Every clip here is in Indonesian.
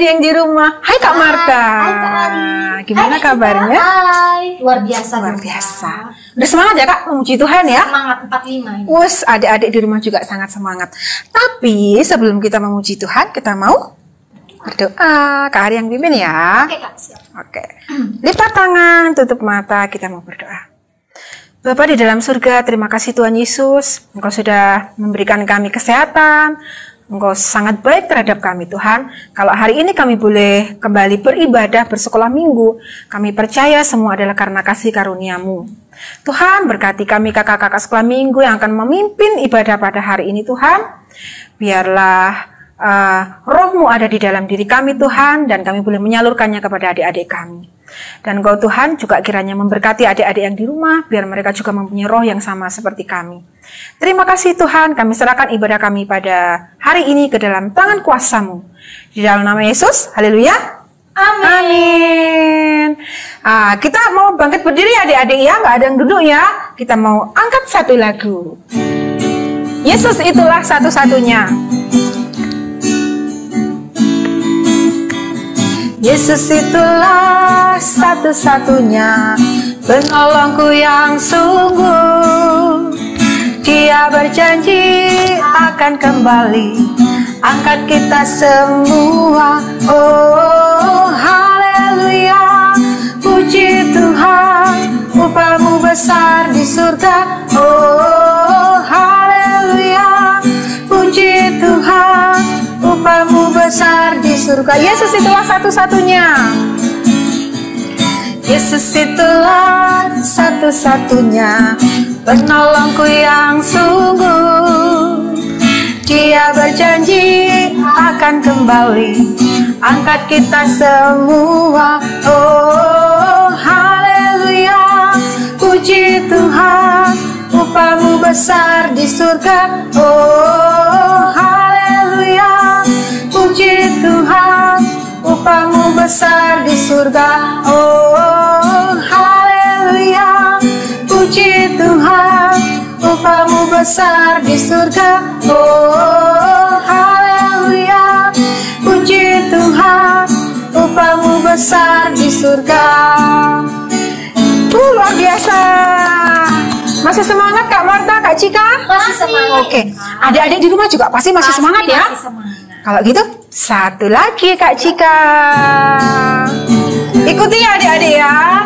adik-adik yang di rumah. Hai Kak Marta. Hai Kak Ari. Gimana kabarnya? Hai. Luar biasa. Luar biasa. Udah semangat ya Kak memuji Tuhan ya? Semangat 45 ini. Wes, adik-adik di rumah juga sangat semangat. Tapi sebelum kita memuji Tuhan, kita mau berdoa. Kak Ari yang pimpin ya. Oke Kak, siap. Oke. Lipat tangan, tutup mata, kita mau berdoa. Bapa di dalam surga, terima kasih Tuhan Yesus. Engkau sudah memberikan kami kesehatan. Engkau sangat baik terhadap kami Tuhan. Kalau hari ini kami boleh kembali beribadah bersekolah minggu, kami percaya semua adalah karena kasih karunia-Mu. Tuhan berkati kami kakak-kakak sekolah minggu yang akan memimpin ibadah pada hari ini Tuhan. Biarlah Roh-Mu ada di dalam diri kami Tuhan, dan kami boleh menyalurkannya kepada adik-adik kami. Dan Engkau Tuhan juga kiranya memberkati adik-adik yang di rumah, biar mereka juga mempunyai roh yang sama seperti kami. Terima kasih Tuhan, kami serahkan ibadah kami pada hari ini ke dalam tangan kuasa-Mu. Di dalam nama Yesus, haleluya. Amin. Kita mau bangkit berdiri adik-adik ya, nggak ada yang duduk ya. Kita mau angkat satu lagu. Yesus itulah satu-satunya. Yesus itulah satu-satunya penolongku yang sungguh. Dia berjanji akan kembali angkat kita semua. Oh haleluya, puji Tuhan, upah-Mu besar di surga. Oh haleluya, puji Tuhan, upah-Mu besar di surga. Yesus itulah satu-satunya. Yesus itulah satu-satunya penolongku yang sungguh. Dia berjanji akan kembali angkat kita semua. Oh haleluya, puji Tuhan, upah-Mu besar di surga. Oh haleluya, puji Tuhan, upah-Mu besar di surga. Oh haleluya, puji Tuhan, upah-Mu besar di surga. Oh haleluya, puji Tuhan, upah-Mu besar di surga. Luar biasa. Masih semangat Kak Marta, Kak Cika? Masih semangat. Oke, adik-adik di rumah juga pasti masih semangat ya? Masih semangat. Kalau gitu, satu lagi Kak Cika. Ikuti ya adik-adik ya.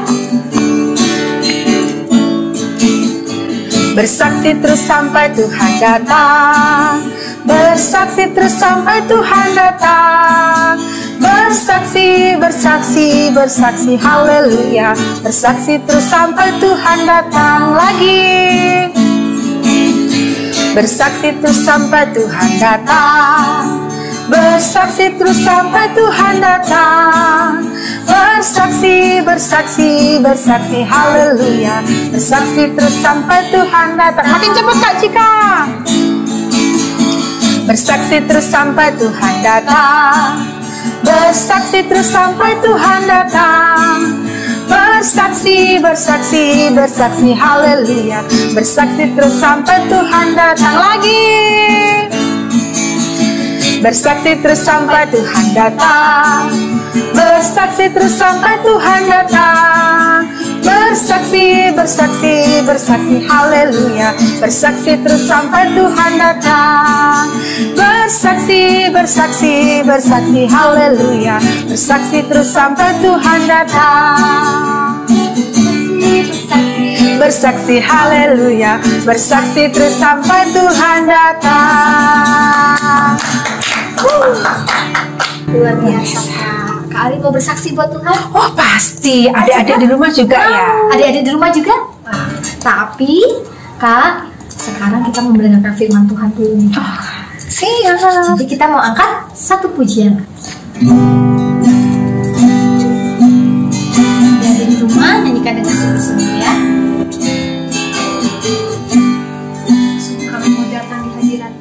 Bersaksi terus sampai Tuhan datang. Bersaksi terus sampai Tuhan datang. Bersaksi, bersaksi, bersaksi, haleluya. Bersaksi terus sampai Tuhan datang lagi. Bersaksi terus sampai Tuhan datang. Bersaksi terus sampai Tuhan datang. Bersaksi, bersaksi, bersaksi, haleluya. Bersaksi terus sampai Tuhan datang. Makin cepat Kak Cika. Bersaksi terus sampai Tuhan datang. Bersaksi terus sampai Tuhan datang. Bersaksi, bersaksi, bersaksi, haleluya. Bersaksi terus sampai Tuhan datang lagi. Bersaksi terus sampai Tuhan datang. Bersaksi terus sampai Tuhan datang. Bersaksi, bersaksi, bersaksi, haleluya. Bersaksi terus sampai Tuhan datang. Bersaksi, bersaksi, bersaksi, haleluya. Bersaksi terus sampai Tuhan datang. Bersaksi, haleluya. Bersaksi terus sampai Tuhan datang. Luar biasa. Kak Ari mau bersaksi buat Tuhan? Oh pasti, adik-adik di rumah juga ya. Adik-adik di rumah juga? Tapi Kak, sekarang kita mendengarkan firman Tuhan dulu nih. Oh, siap. Jadi kita mau angkat satu pujian. Dari di rumah nyanyikan dengan sungguh-sungguh ya. Kami mau datang di hadirat.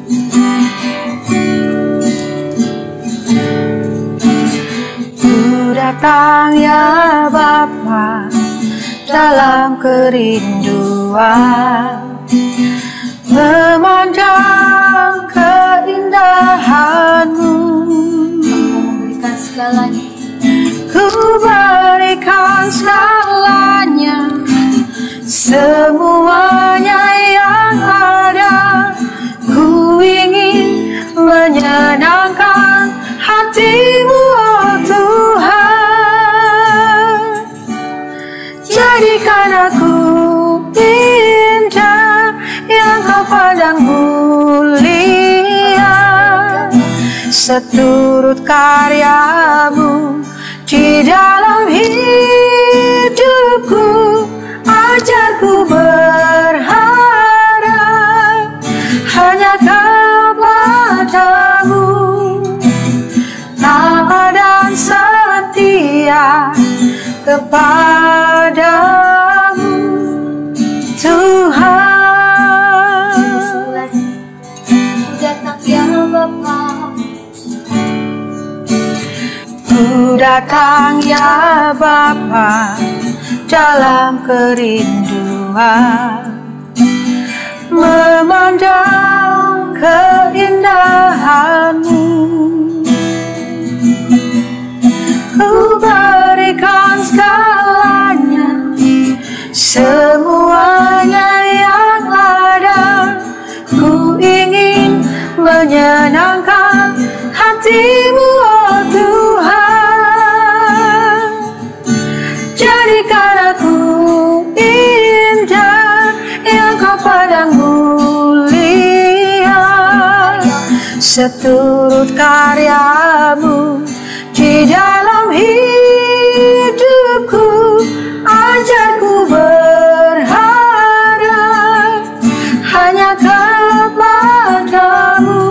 Datang ya Bapa dalam kerinduan, memandang keindahan-Mu, segalanya. Ku berikan segalanya, semuanya yang ada. Ku ingin menyenangkan hatimu, oh Tuhan. Jadikan aku indah yang kau pandang mulia, seturut karyamu di dalam hidupku. Ajarku berharap hanya kepadamu, taat dan setia kepadamu, Tuhan. Ku datang ya Bapa, ku datang ya Bapa dalam kerinduan, memandang keindahanmu. Ku berikan segalanya, semuanya yang ada. Ku ingin menyenangkan hatimu, oh Tuhan. Jadikan aku indah yang kau pandang mulia, seturut karyamu di dalam hidupku. Ajarku berharap hanya kepadamu,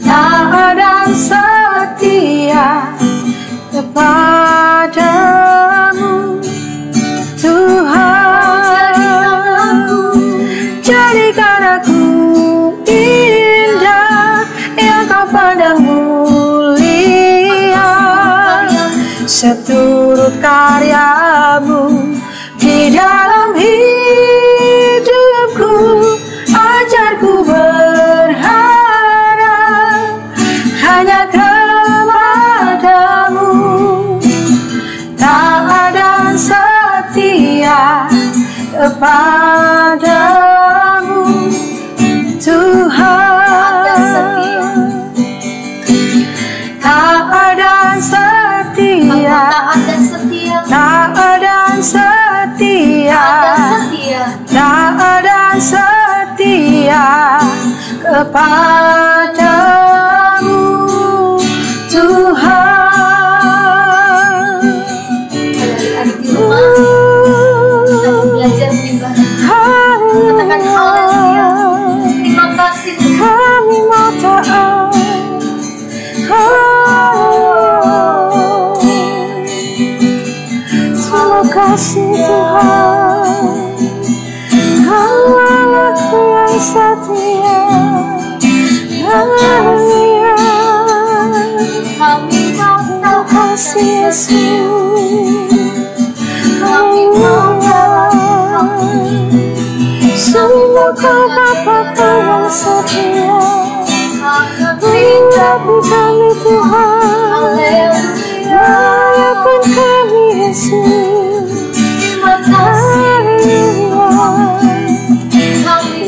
taat dan setia kepadamu, Tuhan. Jadikan aku indah yang kau pandang mulia, seturut karyamu di dalam hidupku. Ajarku berharap hanya kepadamu, taat dan setia kepadamu, Tuhan. Taat dan setia, taat dan setia, taat dan setia kepadamu, Tuhan. adik-adik di rumah, kita belajar menyembah. Katakan haleluya, terima kasih Tuhan. Kami mau taat. Terima kasih Tuhan, Allahku yang setia. Haleluya, Kami mau terima kasih Yesus. kami mau Sungguh Kau Bapa-Ku yang setia, mengaku kami Tuhan, layakan kami Yesus. terima kasih. Kami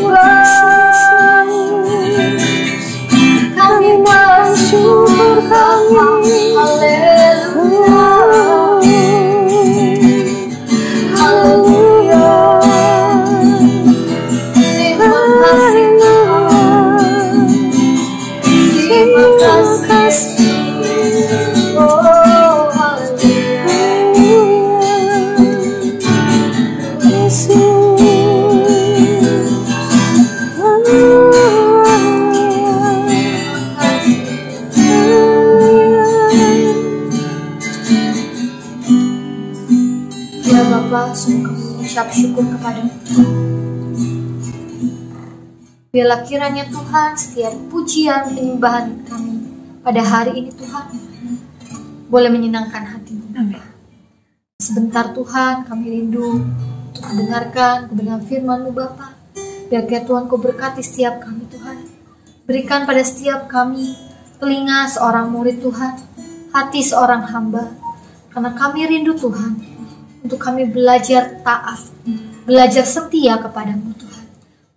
Kami bersyukur kami. haleluya, Haleluya. terima kasih Tuhan. Terima kasih. Oh haleluya. Ya Bapa, sungguh kami mengucap syukur kepadamu. Biarlah kiranya Tuhan setiap pujian penyembahan kami pada hari ini Tuhan boleh menyenangkan hatimu. Amin. Sebentar Tuhan kami rindu untuk mendengarkan kebenaran firman-Mu Bapa. Biar Tuhan Kau berkati setiap kami Tuhan. Berikan pada setiap kami telinga seorang murid Tuhan hati seorang hamba. Karena kami rindu Tuhan, untuk kami belajar taat, belajar setia kepadamu Tuhan.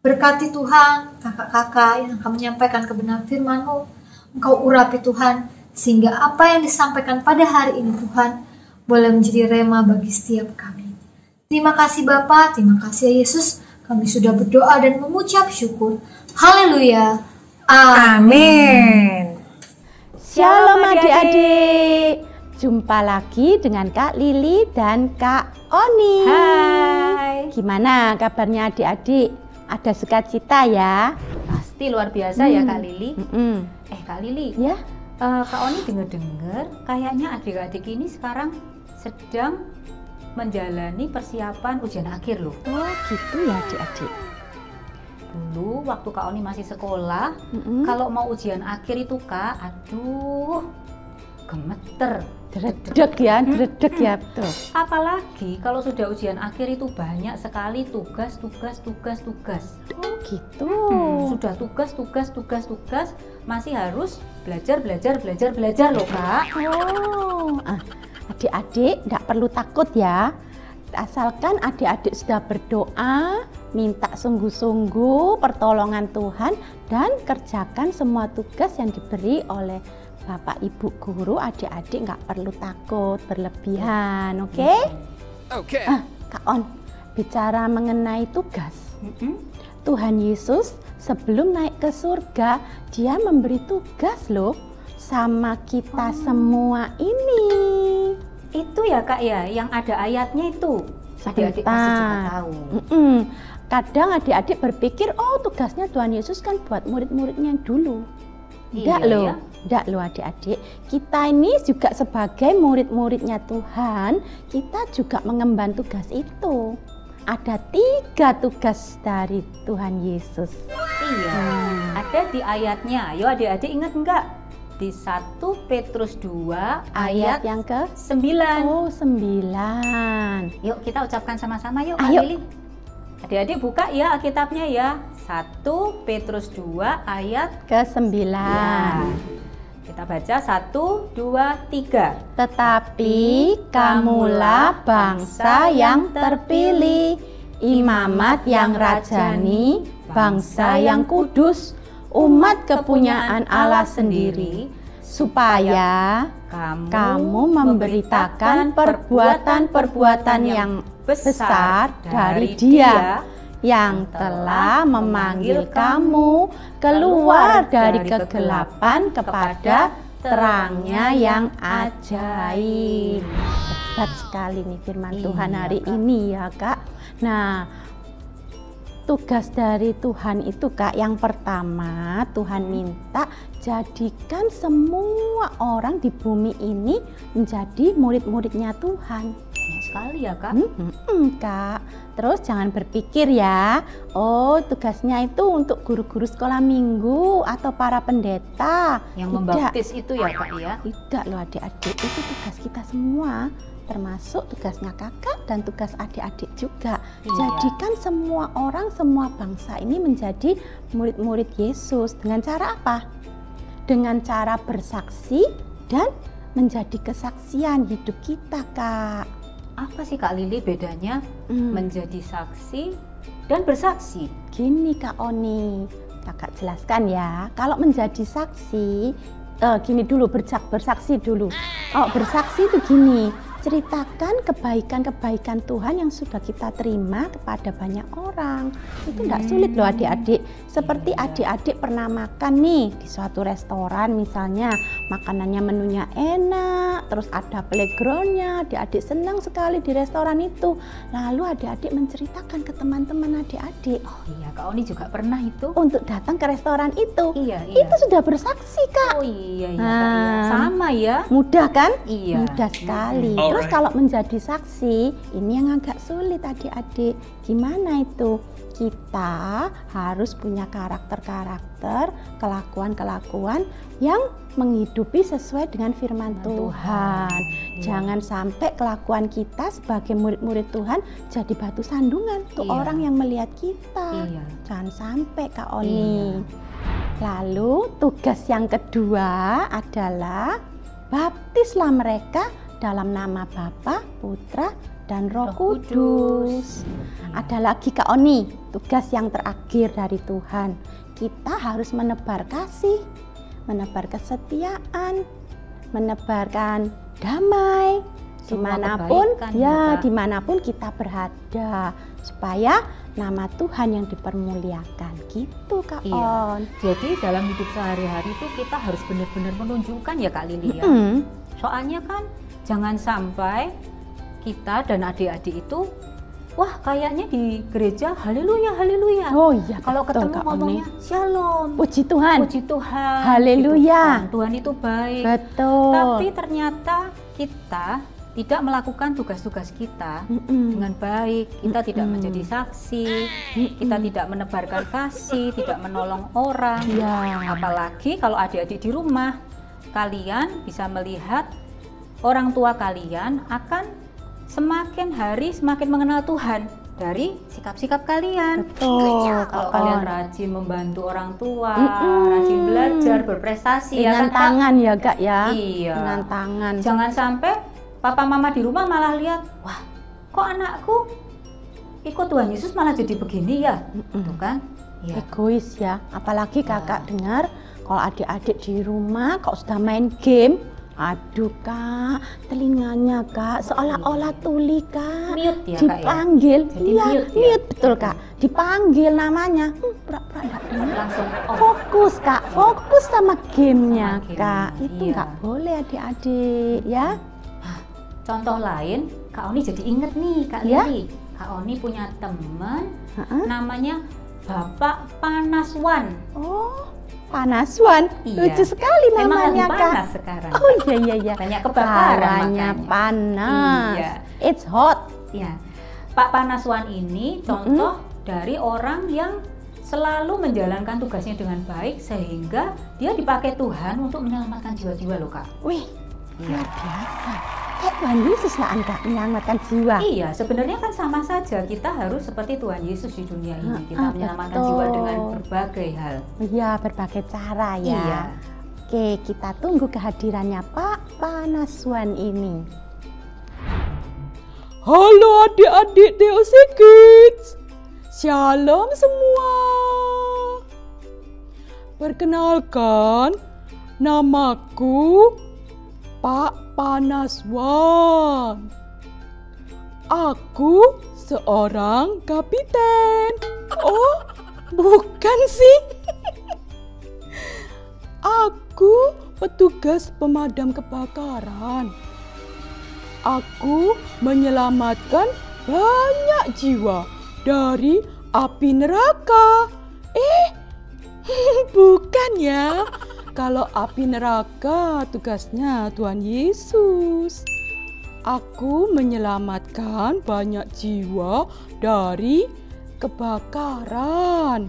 Berkati Tuhan, kakak-kakak yang akan menyampaikan kebenaran firman-Mu. Engkau urapi Tuhan, sehingga apa yang disampaikan pada hari ini Tuhan, boleh menjadi rema bagi setiap kami. Terima kasih Bapa, terima kasih ya Yesus. Kami sudah berdoa dan mengucap syukur. Haleluya. Amin. Shalom adik-adik. Jumpa lagi dengan Kak Lili dan Kak Oni. Hai. Gimana kabarnya adik-adik? Ada sukacita ya? Pasti luar biasa ya Kak Lili. Kak Lili, Ya? Kak Oni dengar-dengar kayaknya adik-adik ini sekarang sedang menjalani persiapan ujian akhir loh. Oh gitu ya adik-adik. Dulu waktu Kak Oni masih sekolah, kalau mau ujian akhir itu Kak, aduh, gemeter. Dredeg ya betul. Apalagi kalau sudah ujian akhir itu banyak sekali tugas. Oh gitu. Sudah tugas, masih harus belajar loh Kak. Oh, adik-adik tidak perlu takut ya. Asalkan adik-adik sudah berdoa, minta sungguh-sungguh pertolongan Tuhan dan kerjakan semua tugas yang diberi oleh Bapak Ibu guru, adik-adik nggak perlu takut berlebihan, oke? Oke. Kak On, bicara mengenai tugas, Tuhan Yesus sebelum naik ke surga, dia memberi tugas loh sama kita semua ini. Itu ya Kak ya, yang ada ayatnya itu. Adik-adik pasti juga tahu. Kadang adik-adik berpikir, oh tugasnya Tuhan Yesus kan buat murid-muridnya yang dulu. Enggak loh, ya? enggak loh adik-adik. Kita ini juga sebagai murid-muridnya Tuhan, kita juga mengemban tugas itu. Ada 3 tugas dari Tuhan Yesus. Iya, ada di ayatnya. Ayo adik-adik ingat enggak? Di 1 Petrus 2 ayat yang ke 9. Oh 9. Yuk kita ucapkan sama-sama yuk Kak Ayo. Lili. Adik-adik buka ya Alkitabnya ya. 1 Petrus 2 ayat Ke 9. ya. Kita baca 1, 2, 3. Tetapi kamulah bangsa yang terpilih, imamat yang rajani, bangsa yang kudus, umat kepunyaan Allah sendiri, supaya kamu memberitakan perbuatan-perbuatan yang besar dari Dia yang telah memanggil kamu keluar dari kegelapan kepada terangnya yang ajaib. Hebat sekali nih firman Tuhan hari ini ya Kak. Nah, tugas dari Tuhan itu Kak, yang pertama Tuhan minta jadikan semua orang di bumi ini menjadi murid-muridnya Tuhan. Banyak sekali ya Kak. Kak, terus jangan berpikir ya, oh tugasnya itu untuk guru-guru sekolah minggu atau para pendeta. Yang Tidak. membaptis itu ya Kak ya. Tidak loh adik-adik, itu tugas kita semua, termasuk tugasnya kakak dan tugas adik-adik juga. Iya. Jadikan semua orang, semua bangsa ini menjadi murid-murid Yesus. Dengan cara apa? Dengan cara bersaksi dan menjadi kesaksian hidup kita Kak. Apa sih Kak Lili bedanya Hmm. menjadi saksi dan bersaksi? Gini Kak Oni, kakak jelaskan ya. Kalau menjadi saksi, gini dulu, bersaksi dulu. Oh, bersaksi itu gini, ceritakan kebaikan-kebaikan Tuhan yang sudah kita terima kepada banyak orang. Itu tidak sulit loh adik-adik. Seperti adik-adik pernah makan nih di suatu restoran misalnya, makanannya menunya enak, terus ada playgroundnya, adik-adik senang sekali di restoran itu. Lalu adik-adik menceritakan ke teman-teman adik-adik Oh iya, Kak Oni juga pernah itu. untuk datang ke restoran itu. Iya, iya. Itu sudah bersaksi Kak. Oh iya, iya Kak, iya. Nah. Sama ya. Mudah kan? Iya. Mudah sekali. Terus Alright. kalau menjadi saksi, ini yang agak sulit adik-adik. Gimana itu? Kita harus punya karakter-karakter, kelakuan-kelakuan yang menghidupi sesuai dengan firman Tuhan. Iya. Jangan sampai kelakuan kita sebagai murid-murid Tuhan jadi batu sandungan untuk Iya. orang yang melihat kita. Iya. Jangan sampai Kak Oni. Lalu tugas yang kedua adalah baptislah mereka dalam nama Bapa, Putra, dan Roh Kudus. Ada lagi Kak Oni, tugas yang terakhir dari Tuhan. Kita harus menebar kasih, menebar kesetiaan, menebarkan damai dimanapun dimanapun kita berada, supaya nama Tuhan yang dipermuliakan gitu Kak On. Jadi dalam hidup sehari-hari itu kita harus benar-benar menunjukkan ya Kak Lili ya. Soalnya kan jangan sampai kita dan adik-adik itu wah kayaknya di gereja haleluya haleluya. Oh iya. Kalau ketemu ngomongnya shalom. Puji Tuhan. Puji Tuhan. Haleluya. Gitu. Tuhan itu baik. Betul. Tapi ternyata kita tidak melakukan tugas-tugas kita dengan baik. Kita tidak menjadi saksi. Kita tidak menebarkan kasih, tidak menolong orang. Apalagi kalau adik-adik di rumah, kalian bisa melihat orang tua kalian akan semakin hari semakin mengenal Tuhan dari sikap-sikap kalian. Betul. Kalau kalian rajin membantu orang tua, rajin belajar, berprestasi dengan tangan ya Kak ya. Iya. Dengan tangan. Jangan sampai papa mama di rumah malah lihat, wah kok anakku ikut Tuhan Yesus malah jadi begini ya, gitu kan? Ya. Egois ya. Apalagi kakak dengar kalau adik-adik di rumah kok sudah main game. Aduh Kak, telinganya Kak seolah-olah tuli Kak. Mute ya dipanggil, Kak ya? Jadi mute, mute betul Kak. Dipanggil namanya, pura-pura enggak dengar. Langsung fokus Kak, fokus sama gamenya Kak. Game. Itu nggak boleh adik-adik ya. Contoh lain, Kak Oni jadi inget nih Kak Lili. Kak Oni punya teman namanya Bapak Panaswan. Oh, Panaswan, lucu sekali namanya Kak. Panas sekarang. Oh iya. Banyak kebakaran makanya. Panas. Iya. It's hot. Ya, Pak Panaswan ini contoh dari orang yang selalu menjalankan tugasnya dengan baik sehingga dia dipakai Tuhan untuk menyelamatkan jiwa-jiwa loh Kak. Wih, luar biasa. Tuhan Yesus lah Anda menyelamatkan jiwa. Iya, sebenarnya kan sama saja. Kita harus seperti Tuhan Yesus di dunia ini. Kita menyelamatkan jiwa dengan berbagai hal. Iya, berbagai cara ya. Iya. Oke, kita tunggu kehadirannya Pak Panaswan ini. Halo adik-adik DOC Kids. Shalom semua. Perkenalkan, namaku Pak Panaswan. Aku seorang kapiten. Oh, bukan sih. Aku petugas pemadam kebakaran. Aku menyelamatkan banyak jiwa dari api neraka. Bukan ya. Kalau api neraka tugasnya Tuhan Yesus. Aku menyelamatkan banyak jiwa dari kebakaran.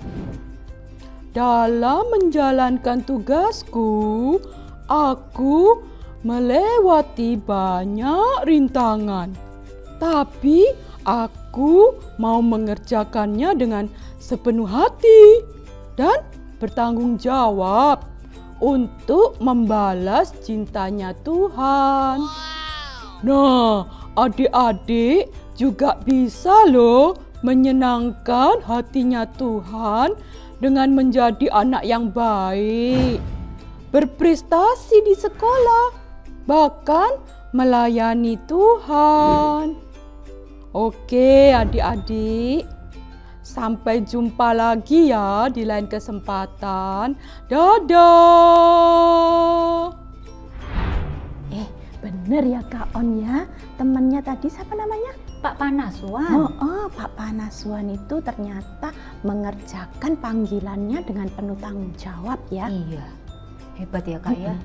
Dalam menjalankan tugasku, aku melewati banyak rintangan. Tapi aku mau mengerjakannya dengan sepenuh hati dan bertanggung jawab untuk membalas cintanya Tuhan. Nah, adik-adik juga bisa loh menyenangkan hatinya Tuhan dengan menjadi anak yang baik, berprestasi di sekolah, bahkan melayani Tuhan. Oke adik-adik, sampai jumpa lagi ya di lain kesempatan. Dadah. Bener ya Kak On ya, temannya tadi siapa namanya? Pak Panaswan. Oh, Pak Panaswan itu ternyata mengerjakan panggilannya dengan penuh tanggung jawab ya. Iya, hebat ya Kak ya.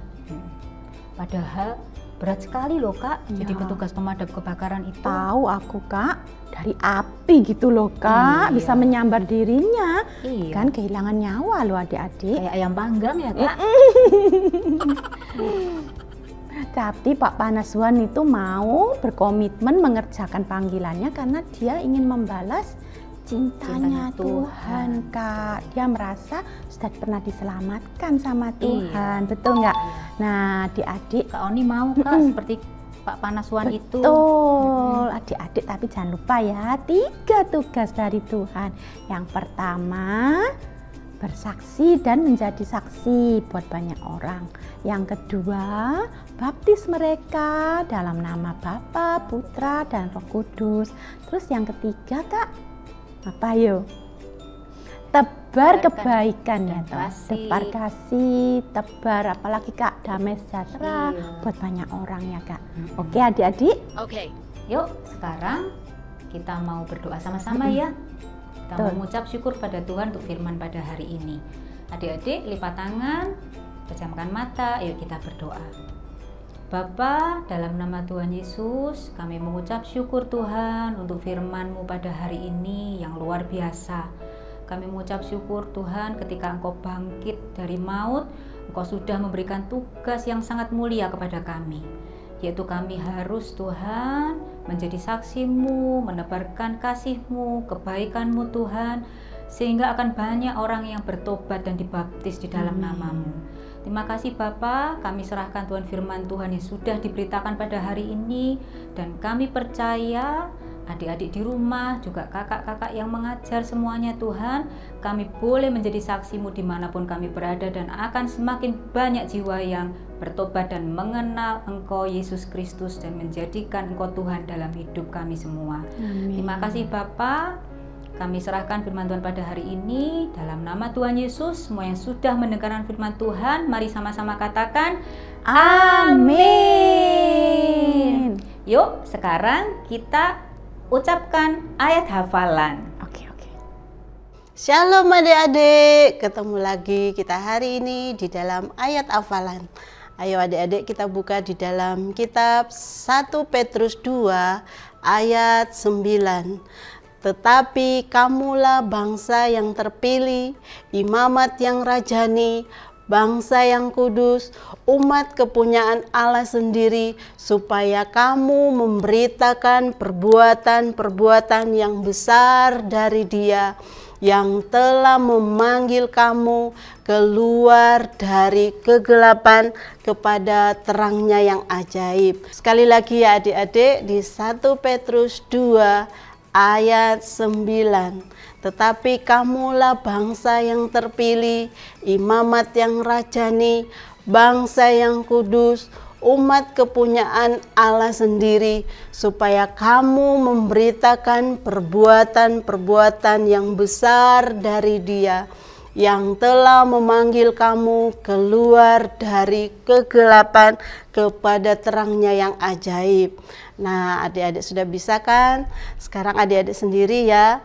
Padahal berat sekali loh Kak, jadi petugas pemadam kebakaran itu. Tahu aku Kak, dari api gitu loh Kak, bisa menyambar dirinya. Kan kehilangan nyawa loh adik-adik. Kayak ayam panggang ya Kak. Tapi Pak Panaswan itu mau berkomitmen mengerjakan panggilannya karena dia ingin membalas cintanya Tuhan, Kak. Dia merasa sudah pernah diselamatkan sama Tuhan. Betul nggak? Nah, adik-adik, Kak Oni mau Kak seperti Pak Panaswan itu. Betul, adik-adik, tapi jangan lupa ya, 3 tugas dari Tuhan. Yang pertama, bersaksi dan menjadi saksi buat banyak orang. Yang kedua, baptis mereka dalam nama Bapa, Putra, dan Roh Kudus. Terus yang ketiga, Kak, apa yuk? Tebar kebaikan ya, toh. Tebar kasih, tebar apalagi Kak, damai sejahtera buat banyak orang ya, Kak. Oke, adik-adik? Oke. Yuk, sekarang kita mau berdoa sama-sama ya. Kita mengucap syukur pada Tuhan untuk firman pada hari ini. Adik-adik, lipat tangan, pejamkan mata, yuk kita berdoa. Bapa, dalam nama Tuhan Yesus, kami mengucap syukur Tuhan untuk firman-Mu pada hari ini yang luar biasa. Kami mengucap syukur Tuhan ketika Engkau bangkit dari maut, Engkau sudah memberikan tugas yang sangat mulia kepada kami. Yaitu kami harus Tuhan menjadi saksi-Mu, menebarkan kasih-Mu, kebaikan-Mu Tuhan, sehingga akan banyak orang yang bertobat dan dibaptis di dalam nama-Mu. Terima kasih Bapa, kami serahkan Tuhan firman Tuhan yang sudah diberitakan pada hari ini, dan kami percaya adik-adik di rumah, juga kakak-kakak yang mengajar semuanya Tuhan, kami boleh menjadi saksi-Mu dimanapun kami berada, dan akan semakin banyak jiwa yang bertobat dan mengenal Engkau Yesus Kristus dan menjadikan Engkau Tuhan dalam hidup kami semua. Amin. Terima kasih Bapa, kami serahkan firman Tuhan pada hari ini dalam nama Tuhan Yesus. Semua yang sudah mendengarkan firman Tuhan, mari sama-sama katakan amin. Yuk, sekarang kita ucapkan ayat hafalan. Oke. Shalom adik-adik, ketemu lagi kita hari ini di dalam ayat hafalan. Ayo adik-adik kita buka di dalam kitab 1 Petrus 2 ayat 9. Tetapi kamulah bangsa yang terpilih, imamat yang rajani, bangsa yang kudus, umat kepunyaan Allah sendiri, supaya kamu memberitakan perbuatan-perbuatan yang besar dari Dia yang telah memanggil kamu keluar dari kegelapan kepada terangnya yang ajaib. Sekali lagi ya adik-adik, di 1 Petrus 2 ayat 9. Tetapi kamulah bangsa yang terpilih, imamat yang rajani, bangsa yang kudus, umat kepunyaan Allah sendiri, supaya kamu memberitakan perbuatan-perbuatan yang besar dari Dia yang telah memanggil kamu keluar dari kegelapan kepada terangnya yang ajaib. Nah, adik-adik sudah bisa kan? Sekarang adik-adik sendiri ya.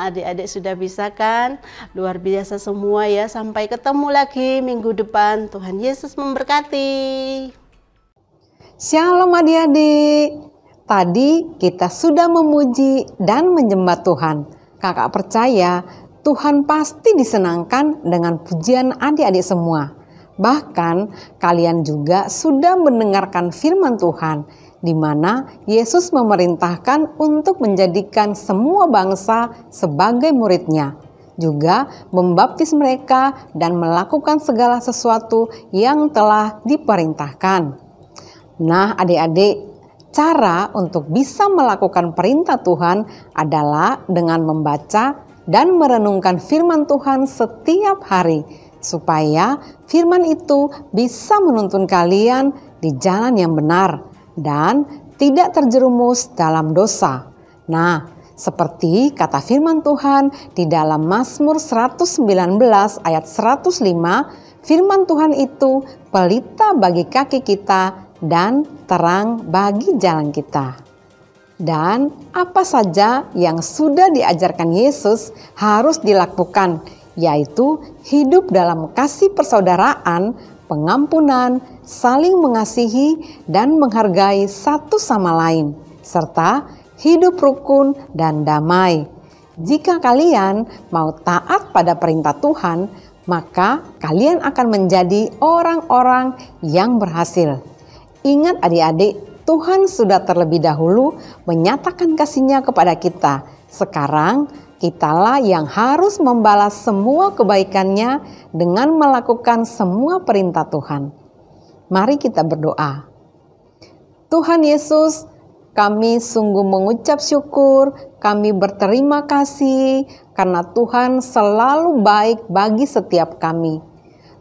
Adik-adik sudah bisa kan? Luar biasa semua ya. Sampai ketemu lagi minggu depan. Tuhan Yesus memberkati. Shalom adik-adik. Tadi kita sudah memuji dan menyembah Tuhan. Kakak percaya Tuhan pasti disenangkan dengan pujian adik-adik semua. Bahkan kalian juga sudah mendengarkan firman Tuhan, di mana Yesus memerintahkan untuk menjadikan semua bangsa sebagai murid-Nya, juga membaptis mereka dan melakukan segala sesuatu yang telah diperintahkan. Nah adik-adik, cara untuk bisa melakukan perintah Tuhan adalah dengan membaca dan merenungkan firman Tuhan setiap hari, supaya firman itu bisa menuntun kalian di jalan yang benar dan tidak terjerumus dalam dosa. Nah, seperti kata firman Tuhan di dalam Mazmur 119 ayat 105, firman Tuhan itu pelita bagi kaki kita dan terang bagi jalan kita. dan apa saja yang sudah diajarkan Yesus harus dilakukan, yaitu hidup dalam kasih persaudaraan, pengampunan, saling mengasihi dan menghargai satu sama lain, serta hidup rukun dan damai. Jika kalian mau taat pada perintah Tuhan, maka kalian akan menjadi orang-orang yang berhasil. Ingat adik-adik, Tuhan sudah terlebih dahulu menyatakan kasih-Nya kepada kita. Sekarang kitalah yang harus membalas semua kebaikan-Nya dengan melakukan semua perintah Tuhan. Mari kita berdoa. Tuhan Yesus, kami sungguh mengucap syukur, kami berterima kasih karena Tuhan selalu baik bagi setiap kami.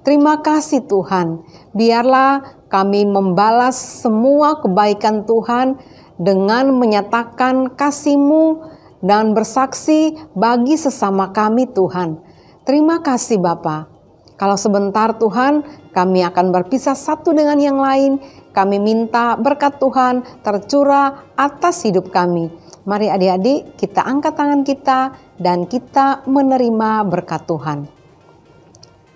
Terima kasih Tuhan, biarlah kami membalas semua kebaikan Tuhan dengan menyatakan kasih-Mu dan bersaksi bagi sesama kami Tuhan. Terima kasih Bapa. Kalau sebentar Tuhan, kami akan berpisah satu dengan yang lain. Kami minta berkat Tuhan tercurah atas hidup kami. Mari adik-adik kita angkat tangan kita dan kita menerima berkat Tuhan.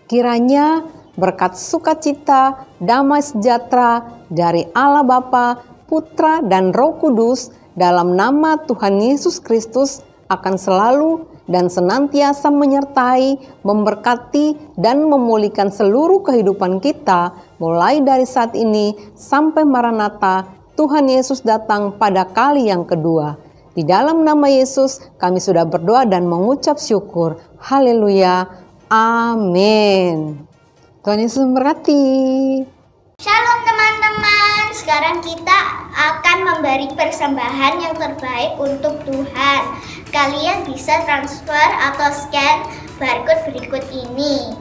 Kiranya berkat sukacita, damai sejahtera dari Allah Bapa, Putra dan Roh Kudus dalam nama Tuhan Yesus Kristus akan selalu dan senantiasa menyertai, memberkati, dan memulihkan seluruh kehidupan kita mulai dari saat ini sampai Maranatha, Tuhan Yesus datang pada kali yang kedua. Di dalam nama Yesus kami sudah berdoa dan mengucap syukur. Haleluya. Amin. Tuhan Yesus memberkati. Shalom teman-teman, sekarang kita akan memberi persembahan yang terbaik untuk Tuhan. Kalian bisa transfer atau scan barcode berikut ini.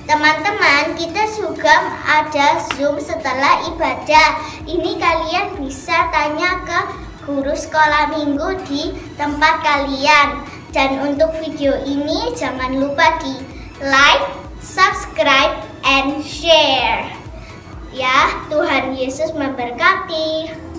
Teman-teman, kita juga ada Zoom setelah ibadah. Ini kalian bisa tanya ke guru sekolah minggu di tempat kalian. Dan untuk video ini jangan lupa di like, subscribe, and share. Ya, Tuhan Yesus memberkati.